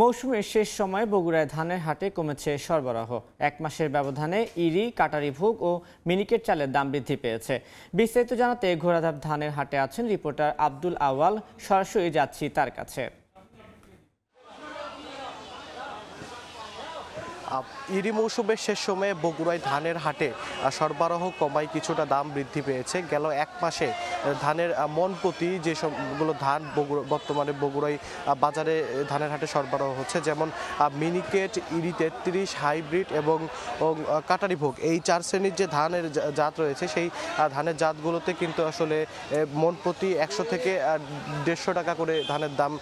মৌসুমের শেষ সময়ে বগুড়ায় ধানের হাটে কমেছে সরবরাহ। এক মাসের ব্যবধানে ইরি, কাটারি ভোগ ও মিনিকেট চালের দাম বৃদ্ধি পেয়েছে। বিস্তারিত জানাতে ঘোড়াধাপ ধানের হাটে আছেন রিপোর্টার আব্দুল আওয়াল। সরাসরি যাচ্ছি তার কাছে। ইরি মৌসুমের শেষ সময়ে বগুড়ায় ধানের হাটে সরবরাহ কমায় কিছুটা দাম বৃদ্ধি পেয়েছে। গেল এক মাসে ধানের মন প্রতি যে সবগুলো ধান বর্তমানে বগুড়ায় বাজারে ধানের হাটে সরবরাহ হচ্ছে, যেমন মিনিকেট, ইরি 33, হাইব্রিড এবং কাটারি ভোগ, এই 4 শ্রেণীর যে ধানের জাত রয়েছে সেই ধানের জাতগুলোতে কিন্তু আসলে মন প্রতি 100 থেকে 150 টাকা করে ধানের দাম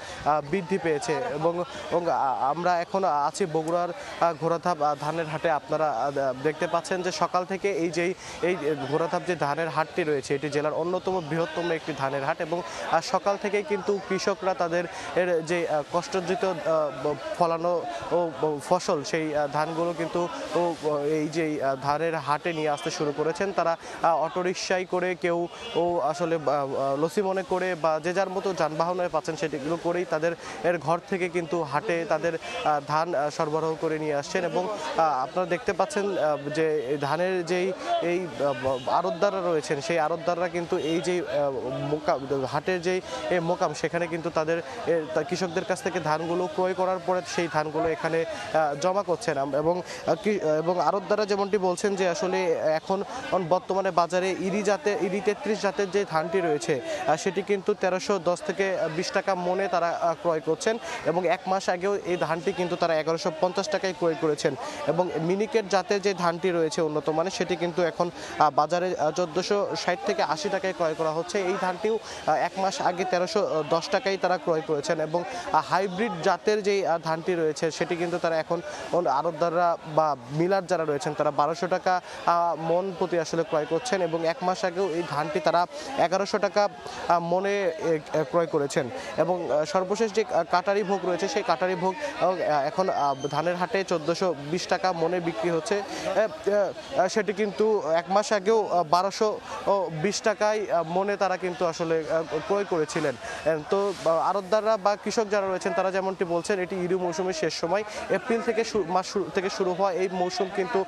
বৃদ্ধি পেয়েছে। এবং আমরা এখন আছি বগুড়ার ঘোড়াধাপ ধানের হাটে। আপনারা দেখতে পাচ্ছেন যে সকাল থেকে এই ঘোড়াধাপ যে ধানের হাটটি রয়েছে এটি জেলার অন্যতম বৃহত্তম একটি ধানের হাট, এবং সকাল থেকেই কিন্তু কৃষকরা তাদের যে কষ্টার্জিত ফলানো ও ফসল সেই ধানগুলো কিন্তু এই যে ধানের হাটে নিয়ে আসতে শুরু করেছেন। তারা অটোরিকশায় করে, কেউ আসলে লসি মনে করে বা যে যার মতো যানবাহনে পাচ্ছেন সেটিগুলো করেই তাদের ঘর থেকে কিন্তু হাটে তাদের ধান সরবরাহ করে নিয়ে আসছেন। এবং আপনারা দেখতে পাচ্ছেন যে ধানের যেই এই আড়তদাররা রয়েছেন সেই আড়তদাররা কিন্তু এই যে হাটের যেই মোকাম সেখানে কিন্তু তাদের কৃষকদের কাছ থেকে ধানগুলো ক্রয় করার পরে সেই ধানগুলো এখানে জমা করছেন। এবং আড়তদাররা যেমনটি বলছেন যে আসলে এখন বর্তমানে বাজারে ইরি 33 জাতের যে ধানটি রয়েছে সেটি কিন্তু 1310 থেকে 20 টাকা মনে তারা ক্রয় করছেন, এবং এক মাস আগেও এই ধানটি কিন্তু তারা 1150 টাকায় ক্রয় করেছেন। এবং মিনিকেট জাতের যে ধানটি রয়েছে উন্নত মানের সেটি কিন্তু এখন বাজারে 1460 থেকে 80 টাকায় ক্রয় করা হচ্ছে। এই ধানটিও এক মাস আগে 1310 টাকায় তারা ক্রয় করেছেন। এবং হাইব্রিড জাতের যে ধানটি রয়েছে সেটি কিন্তু তারা এখন আড়তদাররা বা মিলার যারা রয়েছেন তারা 1200 টাকা মন প্রতি আসলে ক্রয় করছেন, এবং এক মাস আগেও এই ধানটি তারা 1100 টাকা মনে ক্রয় করেছেন। এবং সর্বশেষ যে কাটারি ভোগ রয়েছে সেই কাটারি ভোগ এখন ধানের হাটে 1420 টাকা মনে বিক্রি হচ্ছে। সেটি কিন্তু এক মাস আগেও 1220 টাকায় মনে তারা কিন্তু আসলে ক্রয় করেছিলেন। তো আড়তদাররা বা কৃষক যারা রয়েছেন তারা যেমনটি বলছেন এটি ইরি মৌসুমের শেষ সময়। এপ্রিল থেকে শুরু হওয়া এই মৌসুম কিন্তু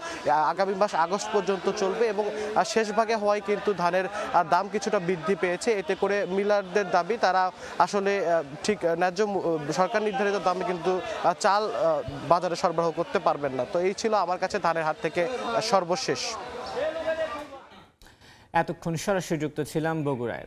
আগামী মাস আগস্ট পর্যন্ত চলবে, এবং শেষ ভাগে হওয়ায় কিন্তু ধানের দাম কিছুটা বৃদ্ধি পেয়েছে। এতে করে মিলারদের দাবি তারা আসলে ঠিক ন্যায্য সরকার নির্ধারিত দামে কিন্তু চাল বাজারে সরবরাহ করতে পারবেন না। তো এই ছিল আমার কাছে ধানের হাট থেকে সর্বশেষ। এতক্ষণ সরাসরি যুক্ত ছিলাম বগুড়ায়।